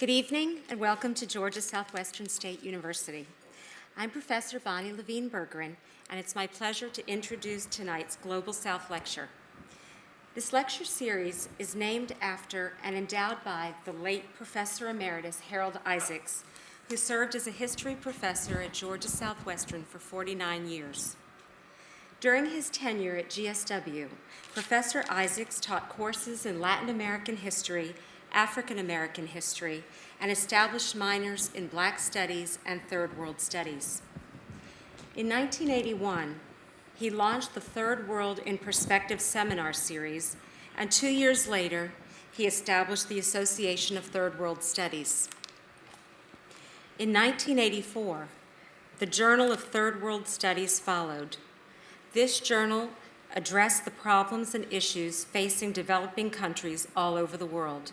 Good evening and welcome to Georgia Southwestern State University. I'm Professor Bonnie Levine-Bergeron, and it's my pleasure to introduce tonight's Global South Lecture. This lecture series is named after and endowed by the late Professor Emeritus Harold Isaacs, who served as a history professor at Georgia Southwestern for 49 years. During his tenure at GSW, Professor Isaacs taught courses in Latin American history, African American history, and established minors in Black Studies and Third World Studies. In 1981, he launched the Third World in Perspective seminar series, and 2 years later, he established the Association of Third World Studies. In 1984, the Journal of Third World Studies followed. This journal addressed the problems and issues facing developing countries all over the world.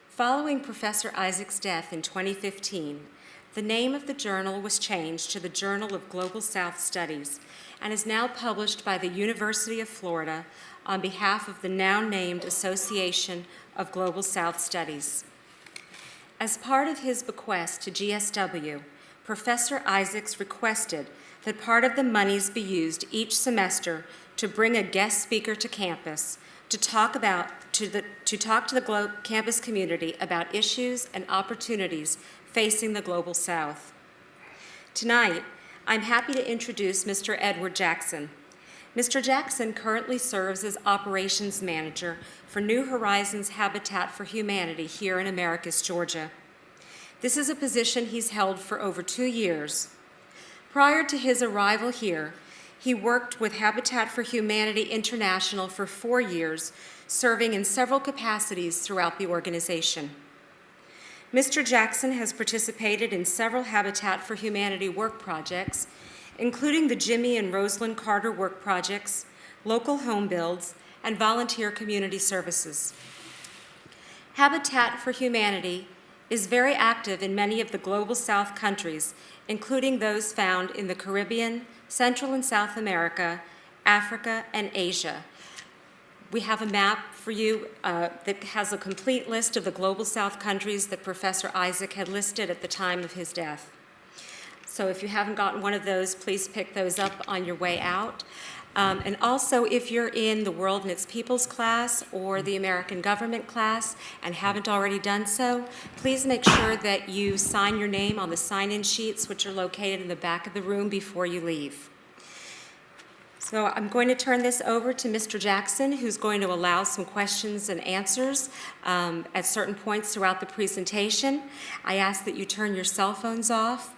Following Professor Isaacs' death in 2015, the name of the journal was changed to the Journal of Global South Studies and is now published by the University of Florida on behalf of the now named Association of Global South Studies. As part of his bequest to GSW, Professor Isaacs requested that part of the monies be used each semester to bring a guest speaker to campus to talk to the campus community about issues and opportunities facing the Global South. Tonight, I'm happy to introduce Mr. Edward Jackson. Mr. Jackson currently serves as Operations Manager for New Horizons Habitat for Humanity here in Americus, Georgia. This is a position he's held for over 2 years. Prior to his arrival here, he worked with Habitat for Humanity International for 4 years, serving in several capacities throughout the organization. Mr. Jackson has participated in several Habitat for Humanity work projects, including the Jimmy and Rosalind Carter work projects, local home builds, and volunteer community services. Habitat for Humanity is very active in many of the Global South countries, including those found in the Caribbean, Central and South America, Africa, and Asia. We have a map for you that has a complete list of the Global South countries that Professor Isaac had listed at the time of his death. So if you haven't gotten one of those, please pick those up on your way out. And also, if you're in the World and Its Peoples class or the American Government class and haven't already done so, please make sure that you sign your name on the sign-in sheets, which are located in the back of the room before you leave. So I'm going to turn this over to Mr. Jackson, who's going to allow some questions and answers at certain points throughout the presentation. I ask that you turn your cell phones off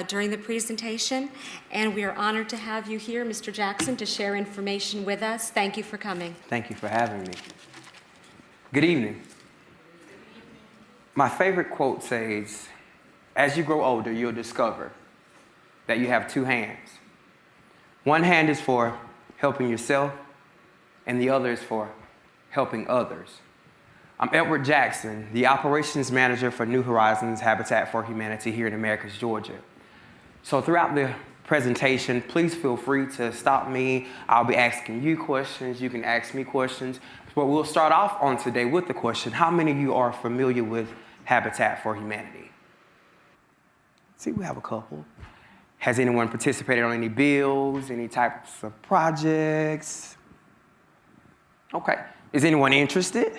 during the presentation, and we are honored to have you here, Mr. Jackson, to share information with us. Thank you for coming. Thank you for having me. Good evening. My favorite quote says, as you grow older, you'll discover that you have two hands. One hand is for helping yourself, and the other is for helping others. I'm Edward Jackson, the Operations Manager for New Horizons Habitat for Humanity here in Americus, Georgia. So throughout the presentation, please feel free to stop me. I'll be asking you questions. You can ask me questions. But we'll start off on today with the question, how many of you are familiar with Habitat for Humanity? See, we have a couple. Has anyone participated on any bills, any types of projects? Okay. Is anyone interested?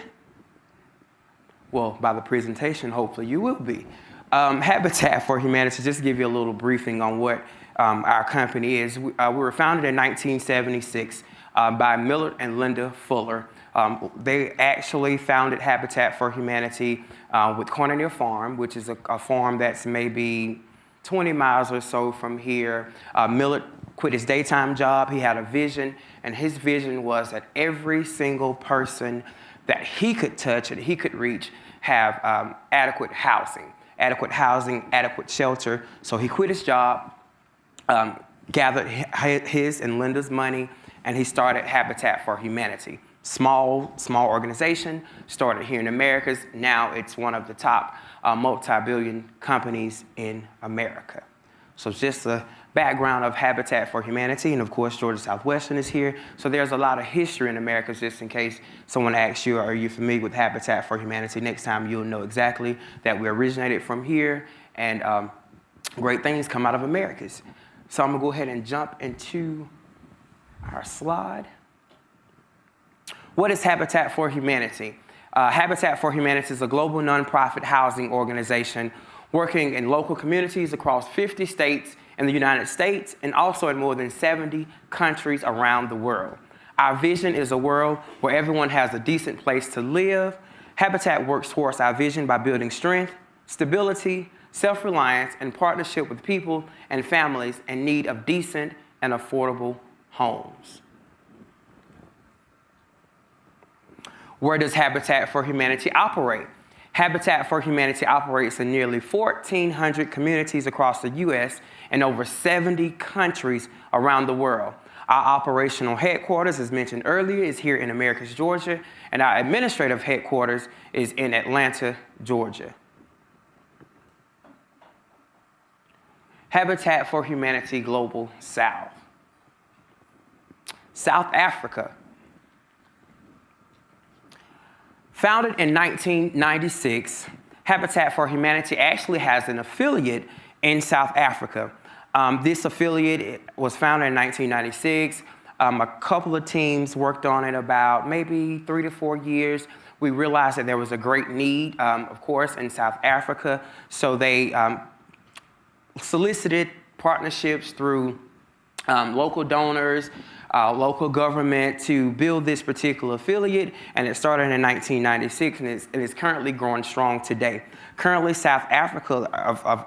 Well, by the presentation, hopefully you will be. Habitat for Humanity, just to give you a little briefing on what our company is. We were founded in 1976 by Millard and Linda Fuller. They actually founded Habitat for Humanity with Cornelia Farm, which is a farm that's maybe 20 miles or so from here. Millard quit his daytime job. He had a vision, and his vision was that every single person that he could touch and he could reach have adequate housing, adequate shelter. So he quit his job, gathered his and Linda's money, and he started Habitat for Humanity. Small organization, started here in Americas. Now it's one of the top multi-billion companies in America. So just a background of Habitat for Humanity, and of course, Georgia Southwestern is here. So there's a lot of history in Americus, just in case someone asks you, are you familiar with Habitat for Humanity? Next time you'll know exactly that we originated from here, and great things come out of Americus. So I'm gonna go ahead and jump into our slide. What is Habitat for Humanity? Habitat for Humanity is a global nonprofit housing organization working in local communities across 50 states in the United States and also in more than 70 countries around the world. Our vision is a world where everyone has a decent place to live. Habitat works towards our vision by building strength, stability, self-reliance, and partnership with people and families in need of decent and affordable homes. Where does Habitat for Humanity operate? Habitat for Humanity operates in nearly 1,400 communities across the U.S. and over 70 countries around the world. Our operational headquarters, as mentioned earlier, is here in Americus, Georgia, and our administrative headquarters is in Atlanta, Georgia. Habitat for Humanity Global South. South Africa. Founded in 1996, Habitat for Humanity actually has an affiliate in South Africa. This affiliate was founded in 1996. A couple of teams worked on it about maybe 3 to 4 years. We realized that there was a great need, of course, in South Africa, so they solicited partnerships through local donors, local government to build this particular affiliate, and it started in 1996, and it's currently growing strong today. Currently, South Africa,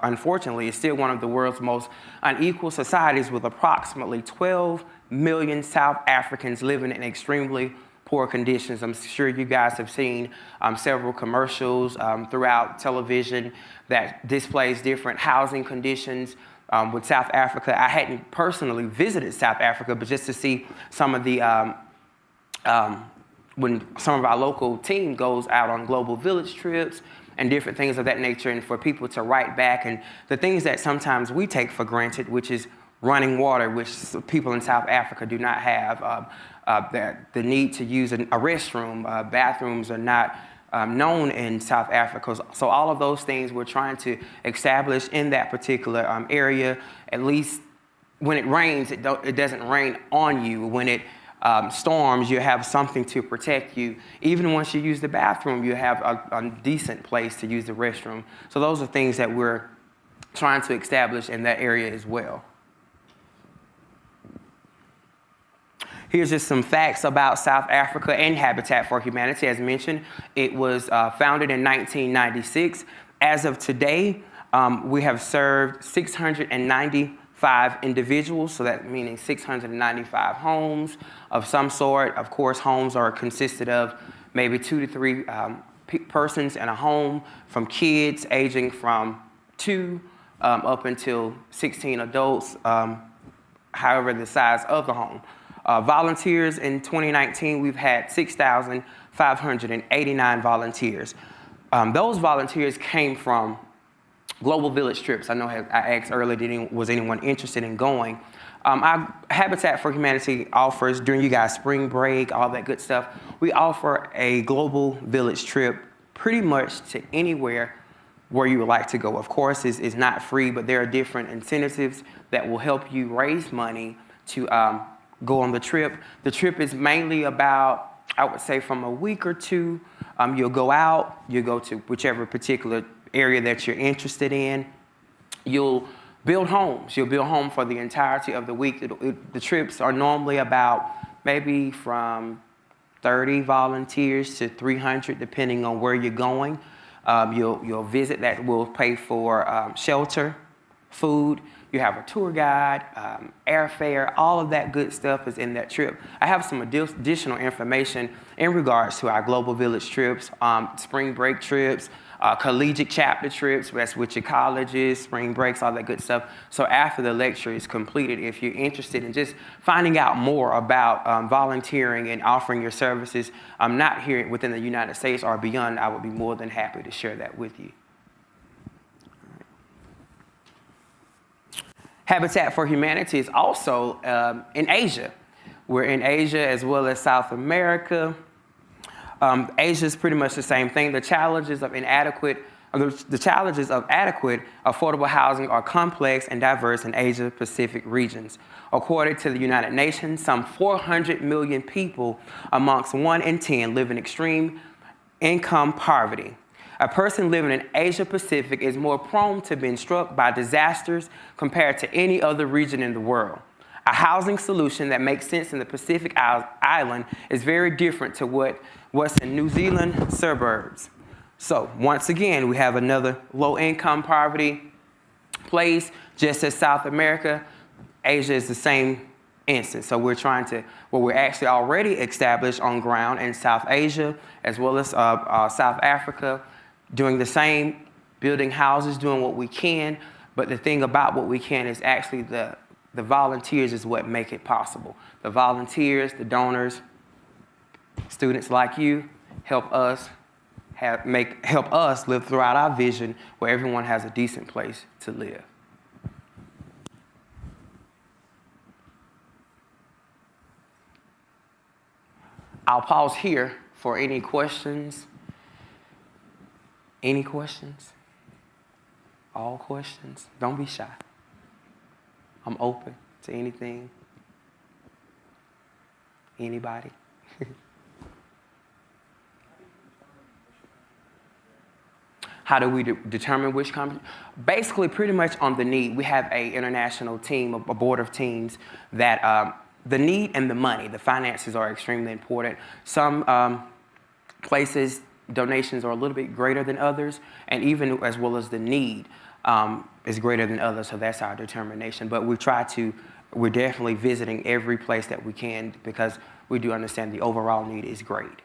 unfortunately, is still one of the world's most unequal societies, with approximately 12 million South Africans living in extremely poor conditions. I'm sure you guys have seen several commercials throughout television that displays different housing conditions with South Africa. I hadn't personally visited South Africa, but just to see some of the, when some of our local team goes out on global village trips and different things of that nature, and for people to write back, and the things that sometimes we take for granted, which is running water, which people in South Africa do not have, the need to use a restroom, bathrooms are not known in South Africa. So all of those things we're trying to establish in that particular area. At least when it rains, it doesn't rain on you. When it storms, you have something to protect you. Even once you use the bathroom, you have a decent place to use the restroom. So those are things that we're trying to establish in that area as well. Here's just some facts about South Africa and Habitat for Humanity. As mentioned, it was founded in 1996. As of today, we have served 695 individuals, so that meaning 695 homes of some sort. Of course, homes are consisted of maybe 2 to 3 persons in a home, from kids aging from 2 up until 16 adults, however the size of the home. Volunteers in 2019, we've had 6,589 volunteers. Those volunteers came from global village trips. I know I asked earlier, was anyone interested in going? Our Habitat for Humanity offers, during you guys' spring break, all that good stuff, we offer a global village trip pretty much to anywhere where you would like to go. Of course, it's not free, but there are different incentives that will help you raise money to go on the trip. The trip is mainly about, I would say, from a week or two. You'll go out, you'll go to whichever particular area that you're interested in. You'll build homes. You'll build home for the entirety of the week. The trips are normally about maybe from 30 volunteers to 300, depending on where you're going. You'll visit. That will pay for shelter, food. You have a tour guide, airfare, all of that good stuff is in that trip. I have some additional information in regards to our global village trips, spring break trips, collegiate chapter trips, that's with your colleges, spring breaks, all that good stuff. So after the lecture is completed, if you're interested in just finding out more about volunteering and offering your services, not here within the United States or beyond, I would be more than happy to share that with you. Habitat for Humanity is also in Asia. We're in Asia as well as South America. Asia is pretty much the same thing. The challenges of adequate affordable housing are complex and diverse in Asia-Pacific regions. According to the United Nations, some 400 million people amongst 1 in 10 live in extreme income poverty. A person living in Asia-Pacific is more prone to being struck by disasters compared to any other region in the world. A housing solution that makes sense in the Pacific Island is very different to what's in New Zealand suburbs. So once again, we have another low-income poverty place, just as South America. Asia is the same instance. So we're we're actually already established on ground in South Asia, as well as South Africa, doing the same, building houses, doing what we can. But the thing about what we can is actually the volunteers is what make it possible. The volunteers, the donors, students like you help us live throughout our vision where everyone has a decent place to live. I'll pause here for any questions. Any questions? All questions? Don't be shy. I'm open to anything. Anybody? How do we determine which company? Basically, pretty much on the need. We have an international team, a board of teams that the need and the money, the finances are extremely important. Some places, donations are a little bit greater than others, and even as well as the need is greater than others, so that's our determination. But we're definitely visiting every place that we can because we do understand the overall need is great.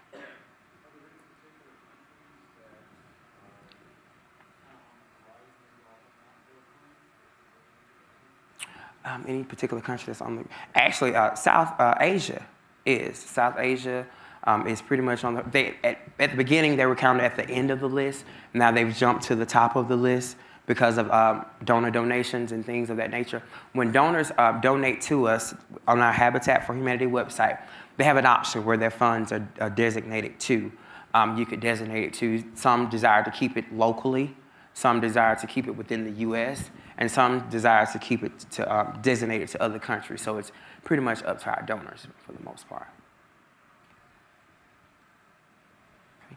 Any particular country that's on the... Actually, South Asia is pretty much on the... At the beginning, they were counted at the end of the list. Now they've jumped to the top of the list because of donor donations and things of that nature. When donors donate to us on our Habitat for Humanity website, they have an option where their funds are designated to. You could designate it to, some desire to keep it locally, some desire to keep it within the U.S., and some desire to keep it to designate it to other countries. So it's pretty much up to our donors for the most part. Okay.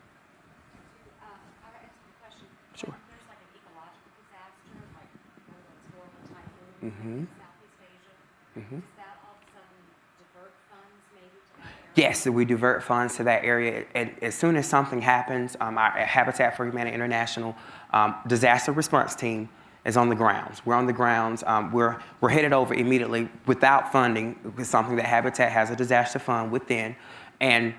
I have a question. Sure. There's like an ecological disaster, like one of those horrible typhoons in Southeast Asia. Does that all of a sudden divert funds maybe to that area? Yes, so we divert funds to that area. And as soon as something happens, our Habitat for Humanity International disaster response team is on the grounds. We're on the grounds. We're headed over immediately without funding. It's something that Habitat has a disaster fund within. And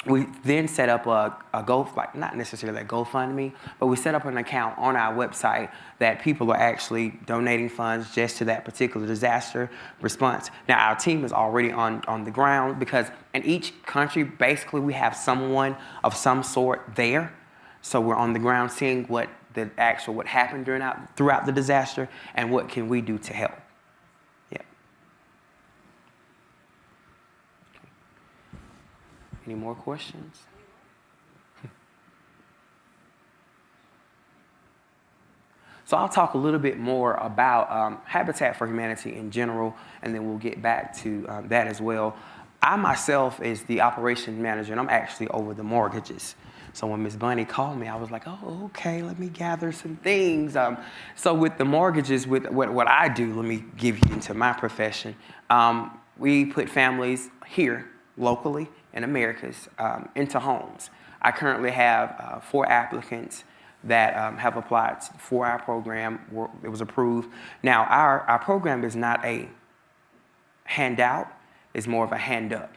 we then set up not necessarily a GoFundMe, but we set up an account on our website that people are actually donating funds just to that particular disaster response. Now, our team is already on the ground because in each country, basically, we have someone of some sort there. So we're on the ground seeing what happened throughout the disaster and what can we do to help. Yeah. Okay. Any more questions? So I'll talk a little bit more about Habitat for Humanity in general, and then we'll get back to that as well. I myself is the operations manager, and I'm actually over the mortgages. So when Ms. Bunny called me, I was like, oh, okay, let me gather some things. So with the mortgages, with what I do, let me give you into my profession. We put families here, locally, in Americus, into homes. I currently have 4 applicants that have applied for our program. It was approved. Now, our program is not a handout, it's more of a hand up.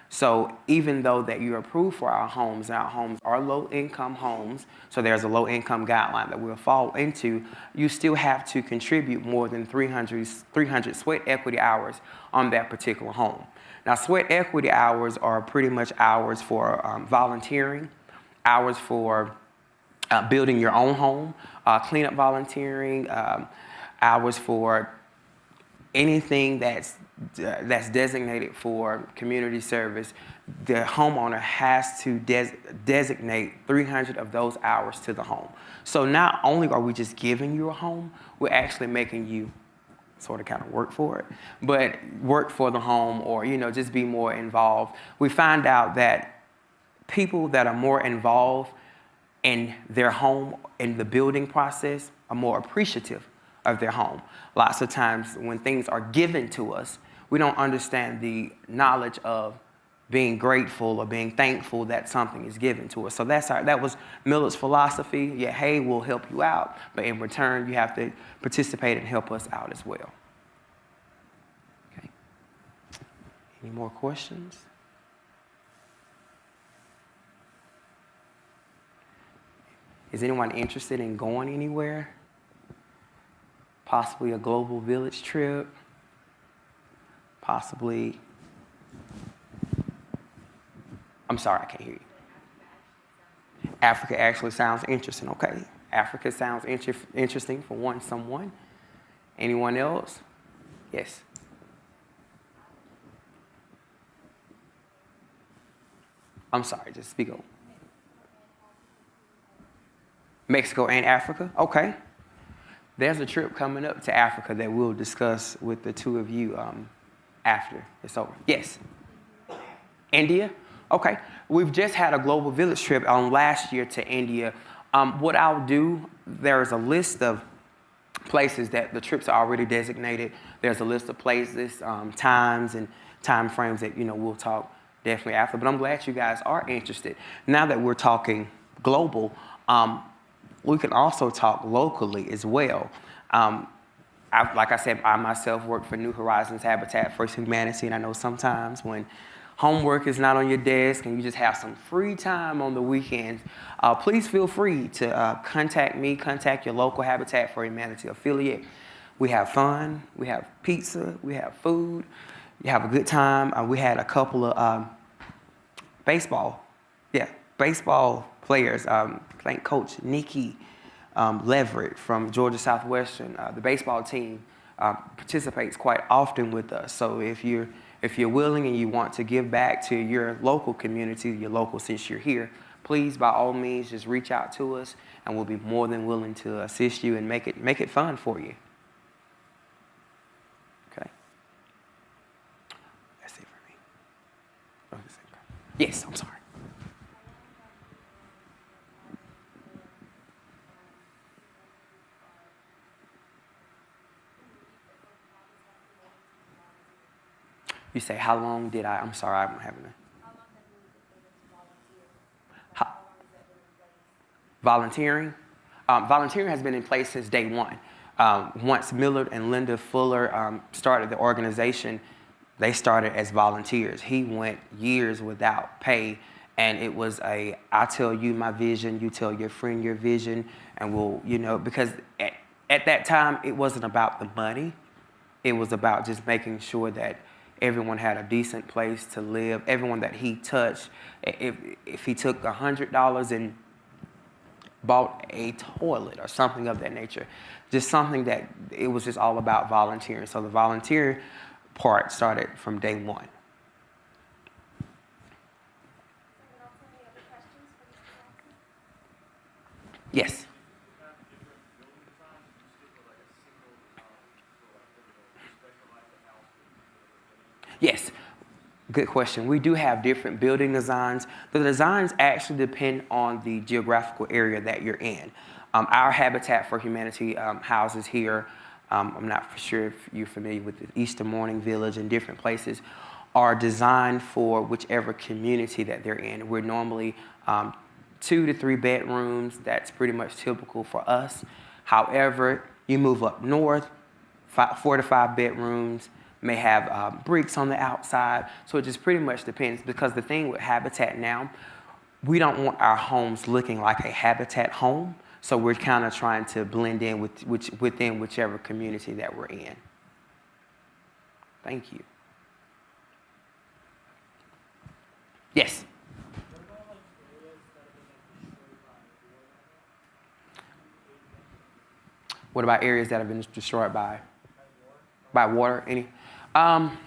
So even though that you're approved for our homes are low-income homes, so there's a low-income guideline that we'll fall into, you still have to contribute more than 300 sweat equity hours on that particular home. Now, sweat equity hours are pretty much hours for volunteering, hours for building your own home, cleanup volunteering, hours for anything that's designated for community service, the homeowner has to designate 300 of those hours to the home. So not only are we just giving you a home, we're actually making you sort of kind of work for it, but work for the home, or just be more involved. We find out that people that are more involved in their home, in the building process, are more appreciative of their home. Lots of times when things are given to us, we don't understand the knowledge of being grateful or being thankful that something is given to us. So that was Miller's philosophy. Yeah, hey, we'll help you out, but in return, you have to participate and help us out as well. Okay. Any more questions? Is anyone interested in going anywhere? Possibly a global village trip? Possibly, I'm sorry, I can't hear you. Africa actually sounds interesting. Okay. Africa sounds interesting for someone. Anyone else? Yes. I'm sorry, just speak up. Mexico and Africa? Okay. There's a trip coming up to Africa that we'll discuss with the two of you after it's over. Yes. India? Okay. We've just had a global village trip last year to India. What I'll do, there's a list of places that the trips are already designated. There's a list of places, times, and time frames that we'll talk definitely after. But I'm glad you guys are interested. Now that we're talking global, we can also talk locally as well. Like I said, I myself work for New Horizons Habitat for Humanity, and I know sometimes when homework is not on your desk and you just have some free time on the weekends, please feel free to contact me, contact your local Habitat for Humanity affiliate. We have fun, we have pizza, we have food, you have a good time. We had a couple of baseball players. I think Coach Nikki Leverett from Georgia Southwestern, the baseball team, participates quite often with us. So if you're willing and you want to give back to your local community, your local, since you're here, please, by all means, just reach out to us, and we'll be more than willing to assist you and make it fun for you. Okay. That's it for me. Yes, I'm sorry. You say, how long did I'm sorry, I'm having a... Volunteering? Volunteering has been in place since day one. Once Millard and Linda Fuller started the organization, they started as volunteers. He went years without pay, and it was I tell you my vision, you tell your friend your vision, and we'll, because at that time, it wasn't about the money. It was about just making sure that everyone had a decent place to live. Everyone that he touched, if he took $100 and bought a toilet or something of that nature, just something that it was just all about volunteering. So the volunteer part started from day one. Yes. Yes, good question. We do have different building designs. The designs actually depend on the geographical area that you're in. Our Habitat for Humanity houses here, I'm not for sure if you're familiar with the Easter Morning Village and different places, are designed for whichever community that they're in. We're normally 2 to 3 bedrooms. That's pretty much typical for us. However, you move up north, 4 to 5 bedrooms, may have bricks on the outside. So it just pretty much depends, because the thing with Habitat now, we don't want our homes looking like a Habitat home. So we're kind of trying to blend in within whichever community that we're in. Thank you. Yes? What about areas that have been destroyed by? By water, any? Um,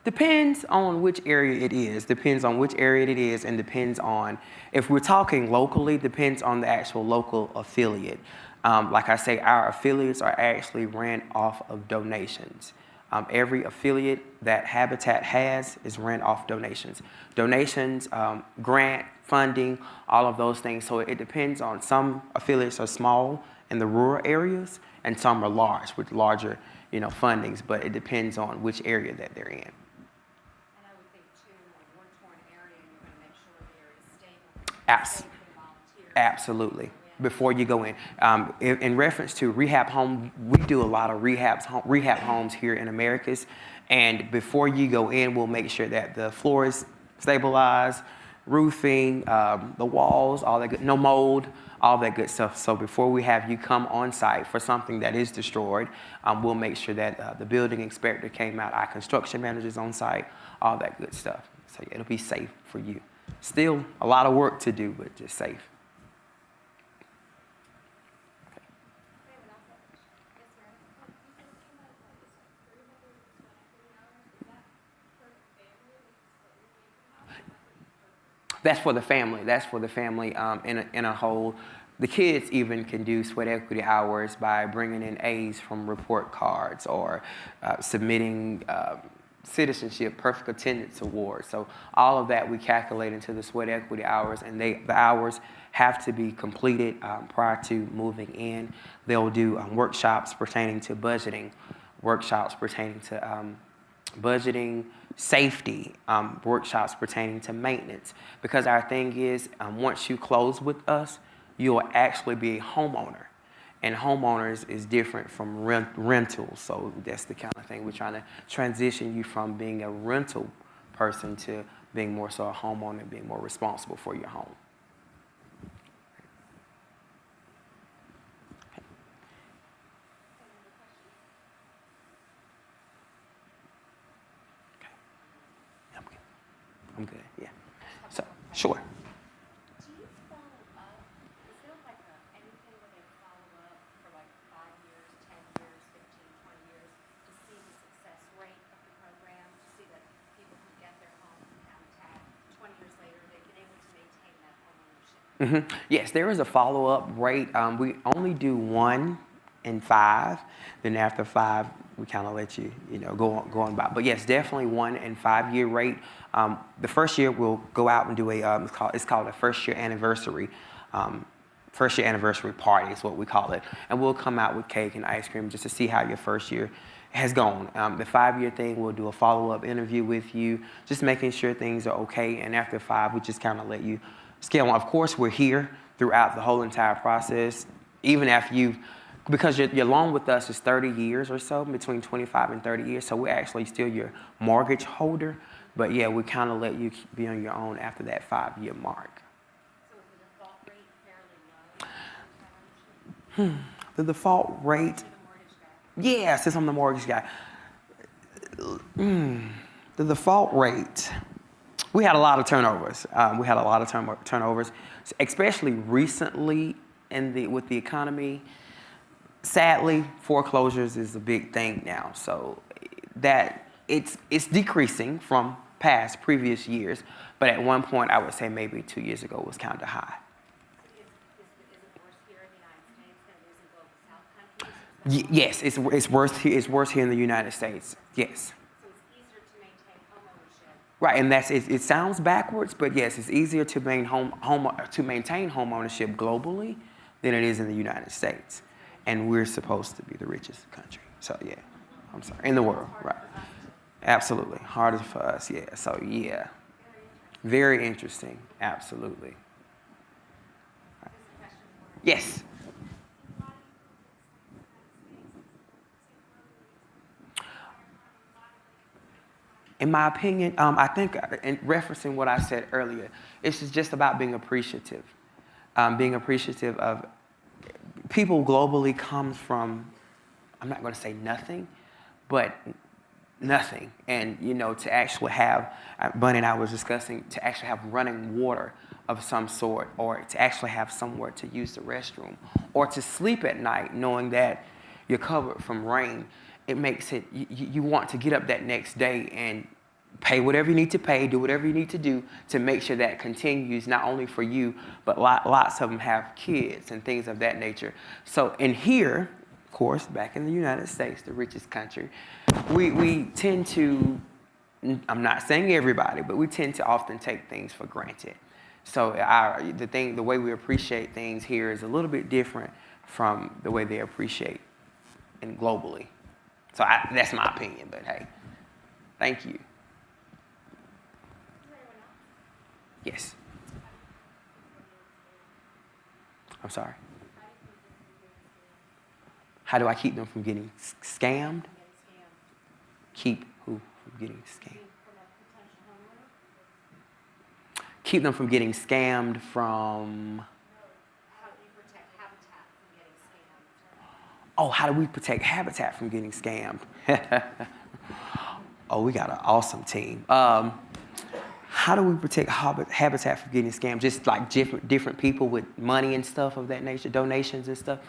Depends on which area it is. Depends on which area it is, and depends on if we're talking locally. Depends on the actual local affiliate. Like I say, our affiliates are actually ran off of donations. Every affiliate that Habitat has is ran off donations. Donations, grant funding, all of those things. So it depends on some affiliates are small in the rural areas, and some are large with larger, fundings. But it depends on which area that they're in. And I would think too, in a war-torn area, you're going to make sure the area is stable, Abs- safe for the volunteers. Absolutely. Before you go in, in reference to rehab home, we do a lot of rehab homes here in Americus, and before you go in, we'll make sure that the floor is stabilized, roofing, the walls, all that good, no mold, all that good stuff. So before we have you come on site for something that is destroyed, we'll make sure that the building inspector came out, our construction managers on site, all that good stuff. So yeah, it'll be safe for you. Still a lot of work to do, but just safe. That's for the family. That's for the family in a whole. The kids even can do sweat equity hours by bringing in A's from report cards or submitting citizenship perfect attendance awards. So all of that we calculate into the sweat equity hours, and the hours have to be completed prior to moving in. They'll do workshops pertaining to budgeting, workshops pertaining to budgeting, safety, workshops pertaining to maintenance. Because our thing is, once you close with us, you'll actually be a homeowner. And homeowners is different from rentals. So that's the kind of thing we're trying to transition you from being a rental person to being more so a homeowner, being more responsible for your home. I'm good, yeah. So, sure. Do you follow up? Is there like anything where they follow up for like 5 years, 10 years, 15, 20 years to see the success rate of the program, to see that people who get their home from Habitat 20 years later, they've been able to maintain that home ownership? Yes, there is a follow-up rate. We only do 1 in 5. Then after 5, we kind of let you, go on by. But yes, definitely 1 in 5 year rate. The first year we'll go out and do it's called a first year anniversary. First year anniversary party is what we call it. And we'll come out with cake and ice cream just to see how your first year has gone. The 5-year thing, we'll do a follow-up interview with you, just making sure things are okay. And after 5, we just kind of let you scale on. Of course, we're here throughout the whole entire process, even after because your loan with us is 30 years or so, between 25 and 30 years, so we're actually still your mortgage holder. But yeah, we kind of let you be on your own after that 5-year mark. So is the default rate fairly low? The default rate, The mortgage guy? yeah, since I'm the mortgage guy. The default rate, we had a lot of turnovers. Turnovers, especially recently with the economy. Sadly, foreclosures is a big thing now. So that it's decreasing from previous years. But at one point, I would say maybe 2 years ago was kind of high. Is it worse here in the United States than it is in global South countries? Yes, it's worse here. It's worse here in the United States. Yes. So it's easier to maintain home ownership. Right, and it sounds backwards, but yes, it's easier to maintain home ownership globally than it is in the United States. And we're supposed to be the richest country. So yeah, I'm sorry, in the world, right? Absolutely, harder for us, yeah. So yeah, very interesting, absolutely. Right. Yes. In my opinion, I think, in referencing what I said earlier, it's just about being appreciative. Being appreciative of people globally comes from, I'm not going to say nothing, but nothing. And, to actually have, Bunny and I was discussing, to actually have running water of some sort, or to actually have somewhere to use the restroom, or to sleep at night knowing that you're covered from rain. it makes it, you want to get up that next day and pay whatever you need to pay, do whatever you need to do to make sure that continues not only for you, but lots of them have kids and things of that nature. So, and here, of course, back in the United States, the richest country, we tend to, I'm not saying everybody, but we tend to often take things for granted. So the way we appreciate things here is a little bit different from the way they appreciate and globally. So that's my opinion, but hey, thank you. Yes. I'm sorry. How do I keep them from getting scammed? Keep who from getting scammed? Keep them from getting scammed from... How do you protect habitat from getting scammed? Oh, how do we protect habitat from getting scammed? Oh, we got an awesome team. How do we protect habitat from getting scammed? Just like different people with money and stuff of that nature, donations and stuff.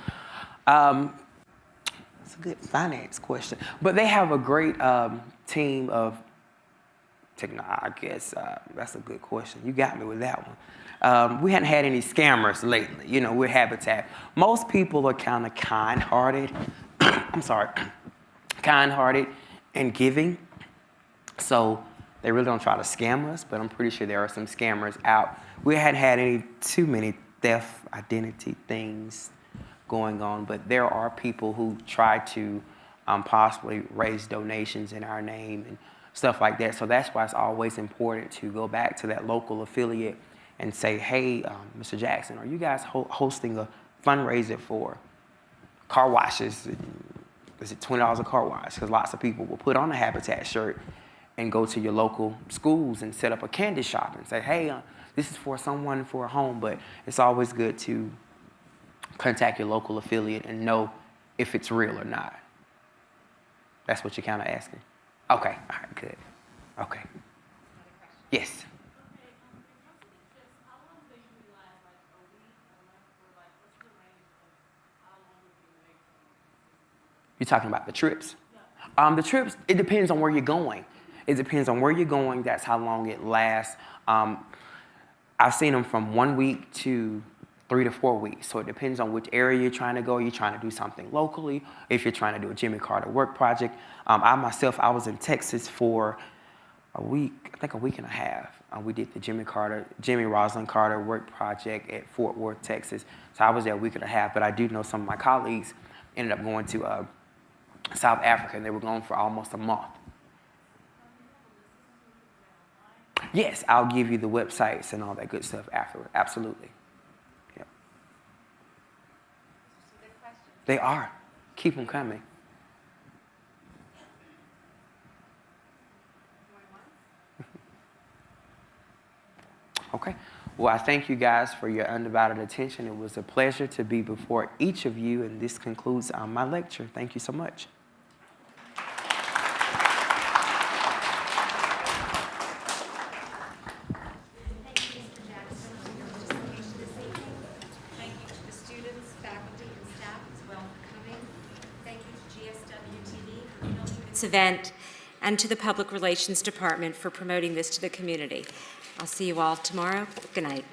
It's a good finance question. But they have a great team of technology. I guess that's a good question. You got me with that one. We hadn't had any scammers lately. You know, we're Habitat. Most people are kind of kind-hearted. I'm sorry, kind-hearted and giving. So they really don't try to scam us, but I'm pretty sure there are some scammers out. We hadn't had too many theft identity things going on, but there are people who try to possibly raise donations in our name and stuff like that. So that's why it's always important to go back to that local affiliate and say, hey, Mr. Jackson, are you guys hosting a fundraiser for car washes? Is it $20 a car wash? Because lots of people will put on a Habitat shirt and go to your local schools and set up a candy shop and say, hey, this is for someone for a home. But it's always good to contact your local affiliate and know if it's real or not. That's what you're kind of asking. Okay, all right, good. Okay. Yes. You're talking about the trips? The trips, it depends on where you're going. It depends on where you're going. That's how long it lasts. I've seen them from 1 week to 3 to 4 weeks. So it depends on which area you're trying to go. You're trying to do something locally. If you're trying to do a Jimmy Carter work project. I was in Texas for a week, I think a week and a half. We did the Jimmy Roslyn Carter work project at Fort Worth, Texas. So I was there a week and a half, but I do know some of my colleagues ended up going to South Africa, and they were gone for almost a month. Yes, I'll give you the websites and all that good stuff afterward. Absolutely. Yep. They are. Keep them coming. Okay. Well, I thank you guys for your undivided attention. It was a pleasure to be before each of you, and this concludes my lecture. Thank you so much. Event and to the Public Relations Department for promoting this to the community. I'll see you all tomorrow. Good night.